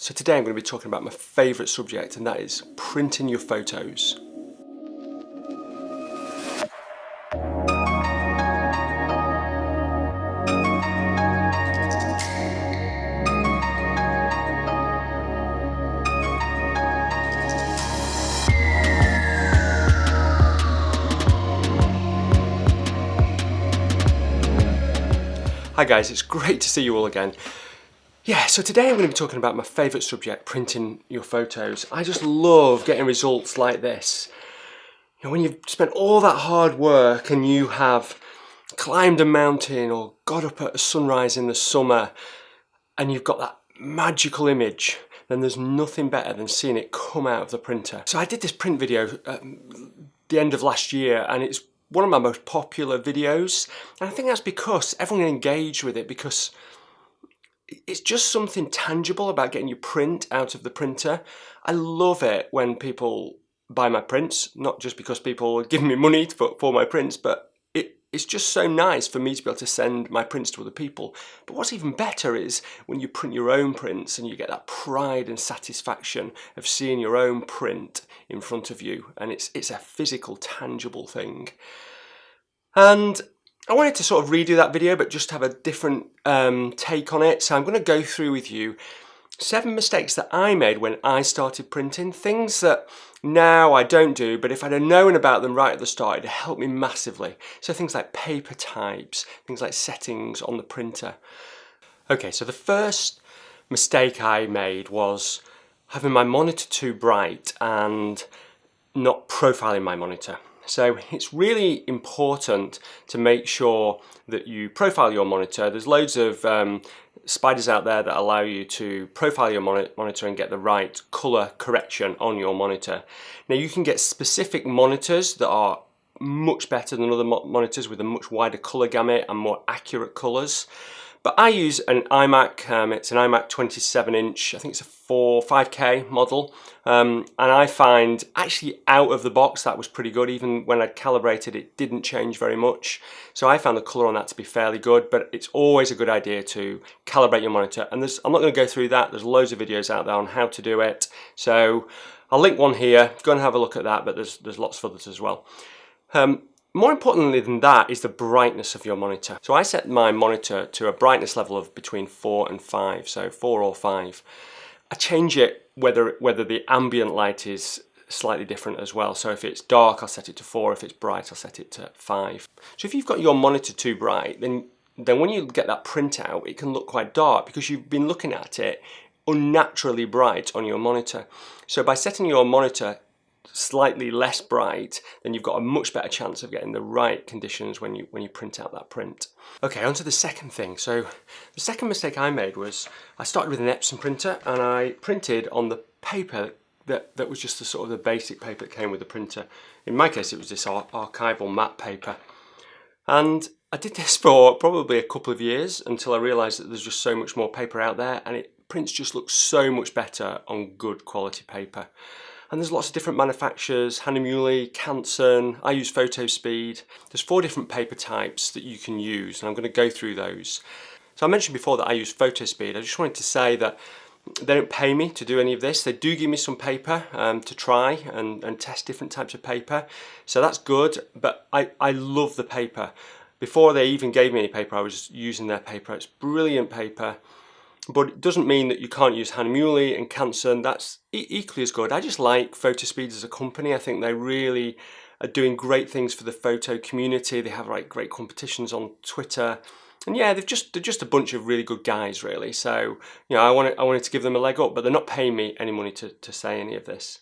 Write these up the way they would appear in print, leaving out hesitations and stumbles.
So today I'm going to be talking about my favourite subject, and that is printing your photos. Hi guys, it's great to see you all again. Yeah, so today I'm going to be talking about my favourite subject, printing your photos. I just love getting results like this. You know, when you've spent all that hard work and you have climbed a mountain or got up at sunrise in the summer and you've got that magical image, then there's nothing better than seeing it come out of the printer. So I did this print video at the end of last year, and it's one of my most popular videos, and I think that's because everyone engaged with it, because it's just something tangible about getting your print out of the printer. I love it when people buy my prints, not just because people are giving me money for my prints, but it's just so nice for me to be able to send my prints to other people. But what's even better is when you print your own prints and you get that pride and satisfaction of seeing your own print in front of you, and it's a physical, tangible thing. And I wanted to sort of redo that video, but just have a different take on it. So I'm going to go through with you 7 mistakes that I made when I started printing, things that now I don't do, but if I'd have known about them right at the start, it'd help me massively. So things like paper types, things like settings on the printer. Okay, so the first mistake I made was having my monitor too bright and not profiling my monitor. So it's really important to make sure that you profile your monitor. There's loads of spiders out there that allow you to profile your monitor and get the right color correction on your monitor. Now you can get specific monitors that are much better than other monitors with a much wider color gamut and more accurate colors. But I use an iMac, it's an iMac 27-inch, I think it's a 5K model, and I find actually out of the box that was pretty good. Even when I calibrated, it didn't change very much. So I found the colour on that to be fairly good, but it's always a good idea to calibrate your monitor. And I'm not going to go through that, there's loads of videos out there on how to do it. So I'll link one here, go and have a look at that, but there's lots of others as well. More importantly than that is the brightness of your monitor. So I set my monitor to a brightness level of between 4 and 5, so 4 or 5. I change it whether the ambient light is slightly different as well. So if it's dark, I'll set it to 4. If it's bright, I'll set it to 5. So if you've got your monitor too bright, then when you get that print out, it can look quite dark because you've been looking at it unnaturally bright on your monitor. So by setting your monitor slightly less bright, then you've got a much better chance of getting the right conditions when you print out that print. Okay, on to the second thing. So the second mistake I made was I started with an Epson printer and I printed on the paper that was just the sort of the basic paper that came with the printer. In my case, it was this archival matte paper. And I did this for probably a couple of years until I realised that there's just so much more paper out there, and prints just look so much better on good quality paper. And there's lots of different manufacturers, Hahnemühle, Danson, I use PhotoSpeed. There's 4 different paper types that you can use, and I'm going to go through those. So I mentioned before that I use PhotoSpeed. I just wanted to say that they don't pay me to do any of this. They do give me some paper to try and test different types of paper. So that's good, but I love the paper. Before they even gave me any paper, I was using their paper. It's brilliant paper. But it doesn't mean that you can't use Hahnemühle and Danson. That's equally as good. I just like PhotoSpeed as a company. I think they really are doing great things for the photo community. They have like great competitions on Twitter, and yeah, they're just a bunch of really good guys, really. So you know, I wanted to give them a leg up, but they're not paying me any money to say any of this.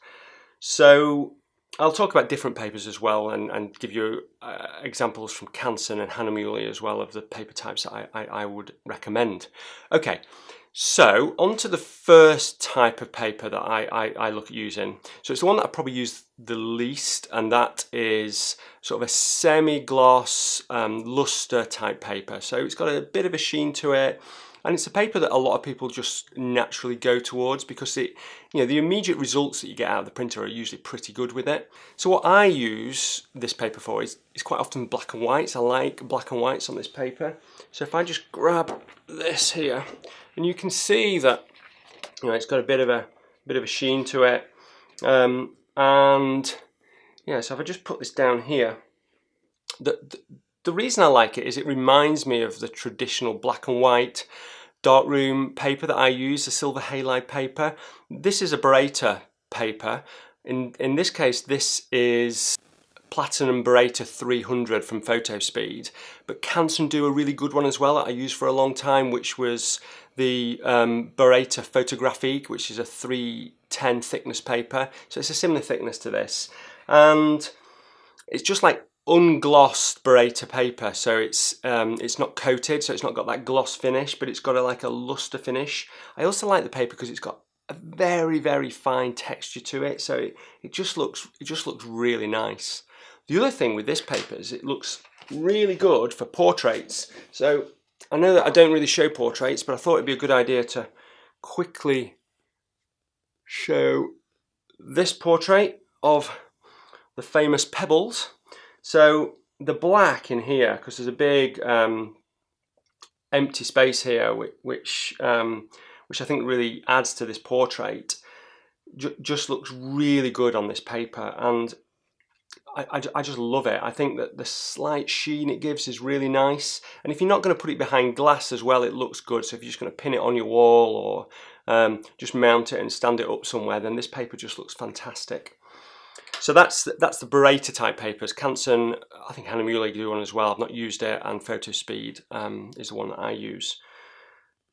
So I'll talk about different papers as well, and give you examples from Danson and Hahnemühle as well of the paper types that I would recommend. Okay, so on to the first type of paper that I look at using. So it's the one that I probably use the least, and that is sort of a semi-gloss luster type paper. So it's got a bit of a sheen to it. And it's a paper that a lot of people just naturally go towards because the immediate results that you get out of the printer are usually pretty good with it. So what I use this paper for is quite often black and whites. I like black and whites on this paper. So if I just grab this here, and you can see that You know, it's got a bit of a sheen to it, and yeah. So if I just put this down here, the reason I like it is it reminds me of the traditional black and white darkroom paper that I use, the silver halide paper. This is a Beretta paper. In this case, this is Platinum Beretta 300 from Photospeed, but Danson do a really good one as well that I used for a long time, which was the Beretta Photographique, which is a 310 thickness paper. So it's a similar thickness to this, and it's just like unglossed Beretta paper, so it's not coated, so it's not got that gloss finish, but it's got like a luster finish. I also like the paper because it's got a very fine texture to it, so it just looks really nice. The other thing with this paper is it looks really good for portraits. So I know that I don't really show portraits, but I thought it'd be a good idea to quickly show this portrait of the famous Pebbles. So the black in here, because there's a big empty space here, which I think really adds to this portrait, just looks really good on this paper, and I just love it. I think that the slight sheen it gives is really nice, and if you're not going to put it behind glass as well, it looks good. So if you're just going to pin it on your wall or just mount it and stand it up somewhere, then this paper just looks fantastic. So that's the Beretta type papers. Danson, I think Hahnemühle do one as well. I've not used it, and Photospeed is the one that I use.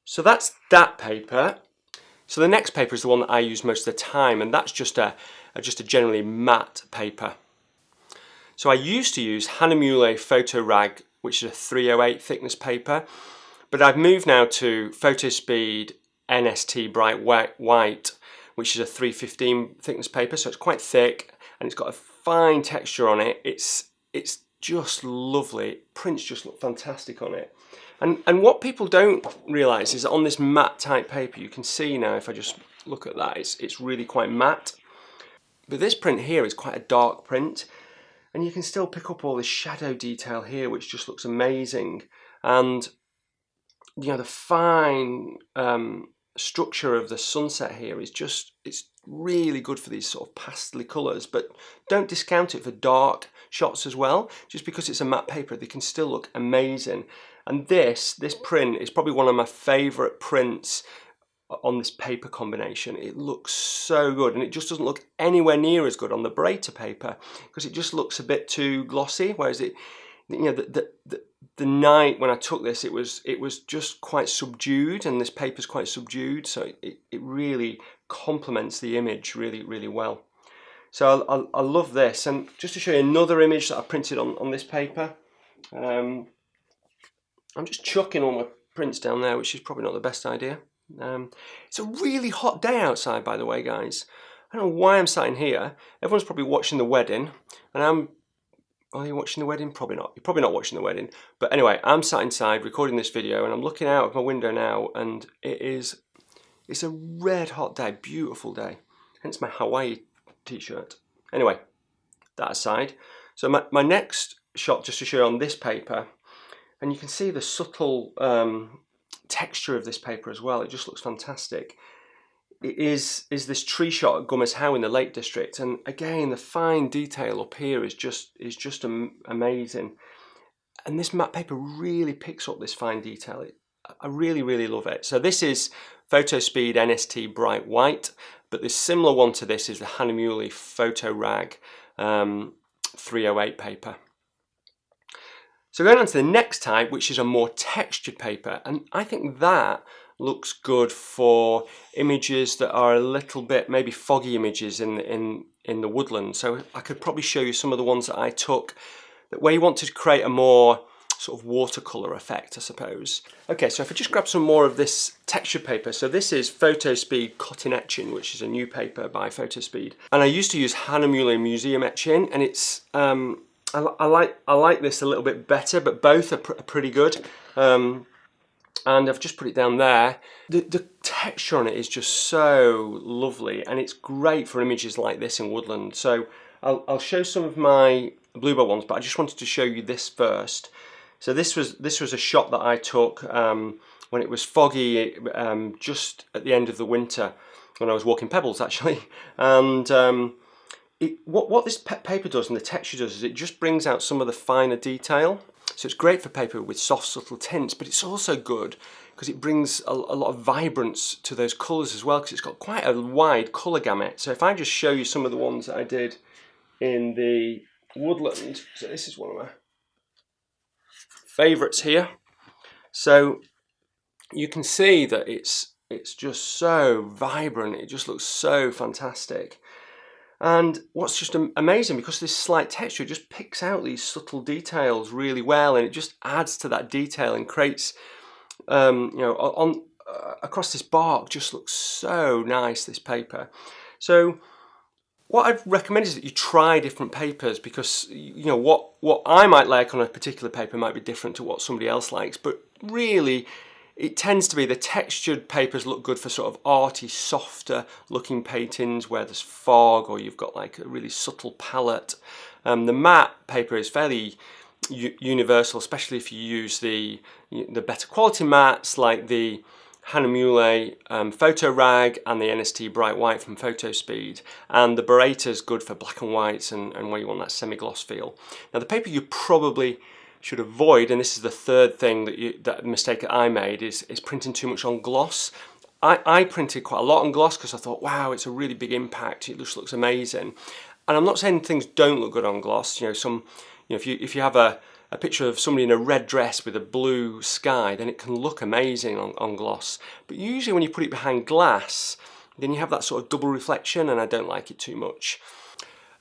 So that's that paper. So the next paper is the one that I use most of the time, and that's just a generally matte paper. So I used to use Hahnemühle Photo Rag, which is a 308 thickness paper, but I've moved now to Photospeed NST Bright White, which is a 315 thickness paper, so it's quite thick and it's got a fine texture on it. It's just lovely. Prints just look fantastic on it. And what people don't realise is that on this matte type paper, you can see now, if I just look at that, it's really quite matte. But this print here is quite a dark print, and you can still pick up all this shadow detail here, which just looks amazing. And you know, the fine structure of the sunset here is it's really good for these sort of pastel colours, but don't discount it for dark shots as well. Just because it's a matte paper, they can still look amazing. And this print is probably one of my favourite prints on this paper combination. It looks so good, and it just doesn't look anywhere near as good on the Beretta paper because it just looks a bit too glossy, whereas it, you know, the night when I took this, it was just quite subdued, and this paper's quite subdued, so it really complements the image really well. So I love this. And just to show you another image that I printed on this paper, I'm just chucking all my prints down there, which is probably not the best idea. It's a really hot day outside, by the way, guys. I don't know why I'm sat in here. Everyone's probably watching the wedding, and are you watching the wedding? Probably not. You're probably not watching the wedding. But anyway, I'm sat inside recording this video, and I'm looking out of my window now, and it's a red hot day, beautiful day. Hence my Hawaii t-shirt. Anyway, that aside. So my next shot, just to show you on this paper, and you can see the subtle texture of this paper as well. It just looks fantastic. It is this tree shot at Gummers How in the Lake District, and again the fine detail up here is just amazing. And this matte paper really picks up this fine detail. I really love it. So this is Photospeed NST Bright White, but the similar one to this is the Hahnemühle Photo Rag 308 paper. So going on to the next type, which is a more textured paper, and I think that looks good for images that are a little bit maybe foggy images in the woodland. So I could probably show you some of the ones that I took where you want to create a more sort of watercolor effect, I suppose. Okay, so if I just grab some more of this textured paper. So this is Photospeed Cotton Etching, which is a new paper by Photospeed, and I used to use Hahnemühle Museum Etching, and it's I like this a little bit better, but both are pretty good. And I've just put it down there. The texture on it is just so lovely, and it's great for images like this in woodland. So I'll show some of my bluebell ones, but I just wanted to show you this first. So this was a shot that I took when it was foggy just at the end of the winter, when I was walking Pebbles actually. And what this paper does and the texture does is it just brings out some of the finer detail. So it's great for paper with soft, subtle tints, but it's also good because it brings a lot of vibrance to those colours as well, because it's got quite a wide colour gamut. So if I just show you some of the ones that I did in the woodland, so this is one of my favourites here. So you can see that it's just so vibrant, it just looks so fantastic. And what's just amazing, because this slight texture, it just picks out these subtle details really well, and it just adds to that detail and creates, you know, across this bark, just looks so nice, this paper. So what I'd recommend is that you try different papers, because you know what I might like on a particular paper might be different to what somebody else likes, but really it tends to be the textured papers look good for sort of arty, softer looking paintings where there's fog or you've got like a really subtle palette. The matte paper is fairly universal, especially if you use the better quality mattes like the Hahnemühle Photo Rag and the NST Bright White from Photospeed, and the Bereta's good for black and whites and where you want that semi-gloss feel. Now the paper you probably should avoid, and this is the third thing that mistake that I made, is printing too much on gloss. I printed quite a lot on gloss because I thought, wow, it's a really big impact, it just looks amazing. And I'm not saying things don't look good on gloss. You know, if you have a picture of somebody in a red dress with a blue sky, then it can look amazing on gloss. But usually when you put it behind glass, then you have that sort of double reflection, and I don't like it too much.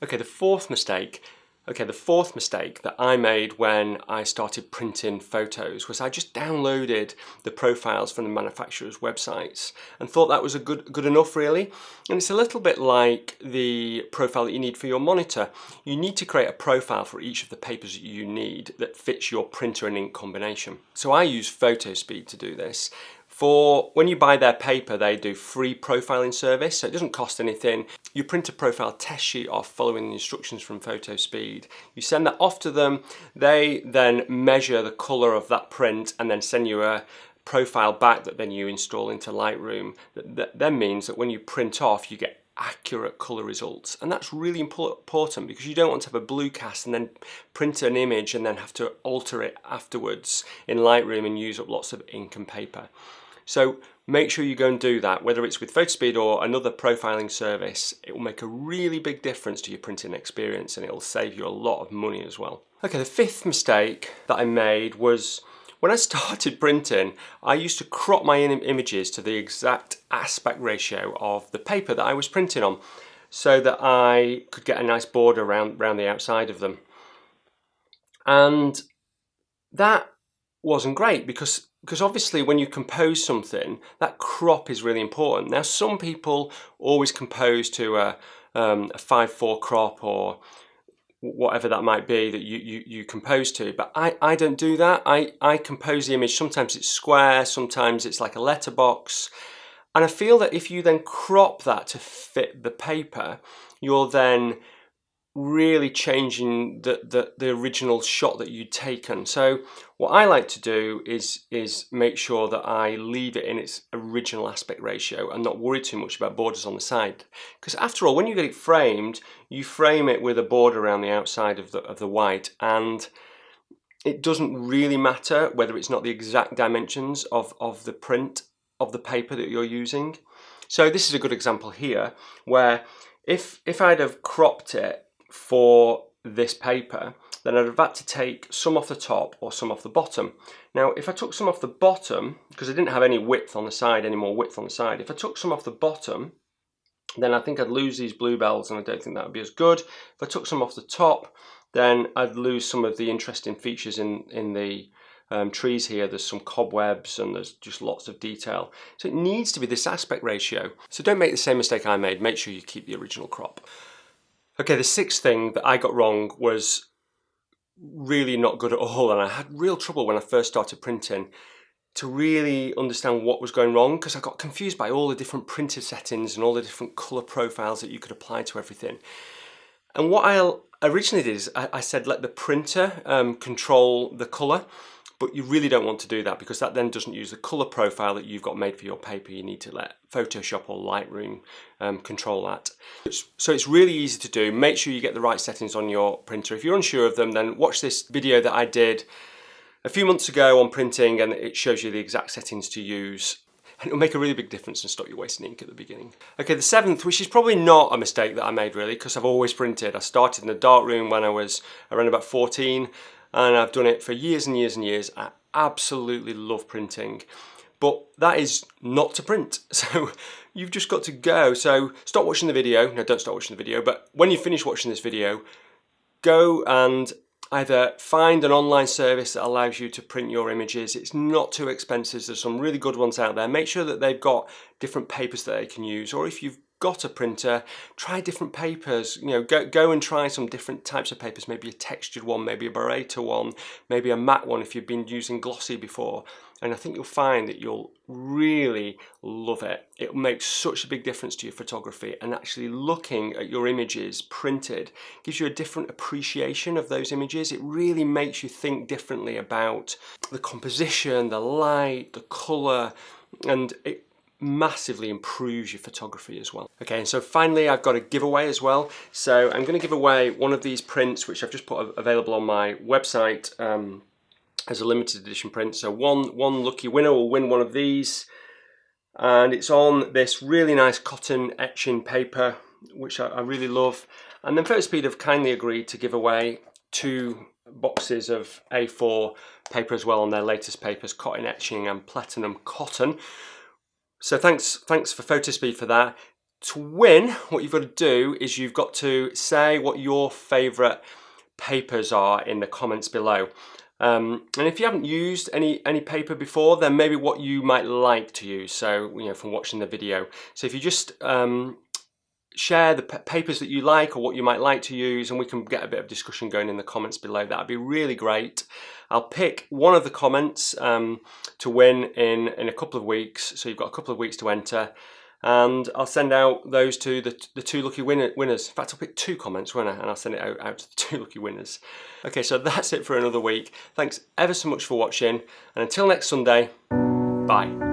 Okay, the fourth mistake that I made when I started printing photos was I just downloaded the profiles from the manufacturer's websites and thought that was a good enough, really. And it's a little bit like the profile that you need for your monitor. You need to create a profile for each of the papers that you need that fits your printer and ink combination. So I use Photospeed to do this. For when you buy their paper, they do free profiling service, so it doesn't cost anything. You print a profile test sheet off following the instructions from Photospeed. You send that off to them, they then measure the colour of that print and then send you a profile back that then you install into Lightroom. That then means that when you print off, you get accurate colour results, and that's really important because you don't want to have a blue cast and then print an image and then have to alter it afterwards in Lightroom and use up lots of ink and paper. So make sure you go and do that, whether it's with Photospeed or another profiling service. It will make a really big difference to your printing experience, and it will save you a lot of money as well. Okay, the fifth mistake that I made was when I started printing, I used to crop my images to the exact aspect ratio of the paper that I was printing on, so that I could get a nice border around the outside of them. And that wasn't great because obviously when you compose something, that crop is really important. Now some people always compose to a 5:4 crop or whatever that might be that you compose to, but I don't do that. I compose the image, sometimes it's square, sometimes it's like a letterbox, and I feel that if you then crop that to fit the paper, you're then really changing the original shot that you'd taken. So what I like to do is make sure that I leave it in its original aspect ratio and not worry too much about borders on the side, because after all, when you get it framed, you frame it with a border around the outside of the white, and it doesn't really matter whether it's not the exact dimensions of the print of the paper that you're using. So this is a good example here where if I'd have cropped it for this paper, then I'd have had to take some off the top or some off the bottom. Now if I took some off the bottom, because I didn't have any width on the side, any more width on the side, if I took some off the bottom, then I think I'd lose these bluebells, and I don't think that would be as good. If I took some off the top, then I'd lose some of the interesting features in the trees here. There's some cobwebs and there's just lots of detail. So it needs to be this aspect ratio. So don't make the same mistake I made. Make sure you keep the original crop. Okay, the sixth thing that I got wrong was really not good at all, and I had real trouble when I first started printing to really understand what was going wrong, because I got confused by all the different printer settings and all the different colour profiles that you could apply to everything. And what I originally did is I said let the printer control the colour, But you really don't want to do that because that then doesn't use the colour profile that you've got made for your paper. You need to let Photoshop or Lightroom control that. So it's really easy to do. Make sure you get the right settings on your printer. If you're unsure of them, then watch this video that I did a few months ago on printing, and it shows you the exact settings to use. And it'll make a really big difference and stop you wasting ink at the beginning. Okay, the 7th, which is probably not a mistake that I made really, because I've always printed. I started in the darkroom when I was around about 14, and I've done it for years and years and years. I absolutely love printing, but that is not to print. So you've just got to go. So stop watching the video. No, don't stop watching the video, but when you finish watching this video, go and either find an online service that allows you to print your images. It's not too expensive. There's some really good ones out there. Make sure that they've got different papers that they can use, or if you've got a printer, try different papers. You know, go and try some different types of papers, maybe a textured one, maybe a Barreto one, maybe a matte one if you've been using glossy before. And I think you'll find that you'll really love it. It makes such a big difference to your photography, and actually looking at your images printed gives you a different appreciation of those images. It really makes you think differently about the composition, the light, the colour, and it massively improves your photography as well. Okay, and so finally I've got a giveaway as well. So I'm going to give away one of these prints which I've just put available on my website as a limited edition print. So one lucky winner will win one of these, and it's on this really nice cotton etching paper which I really love. And then Photospeed have kindly agreed to give away 2 boxes of A4 paper as well on their latest papers, cotton etching and platinum cotton. So thanks for Photospeed for that. To win, what you've got to do is you've got to say what your favourite papers are in the comments below. And if you haven't used any paper before, then maybe what you might like to use. So, you know, from watching the video. So if you just share the papers that you like or what you might like to use, and we can get a bit of discussion going in the comments below. That'd be really great. I'll pick one of the comments to win in a couple of weeks. So you've got a couple of weeks to enter, and I'll send out those to the 2 lucky winners. In fact, I'll pick 2 comments, won't I? And I'll send it out to the 2 lucky winners. Okay, so that's it for another week. Thanks ever so much for watching, and until next Sunday, bye.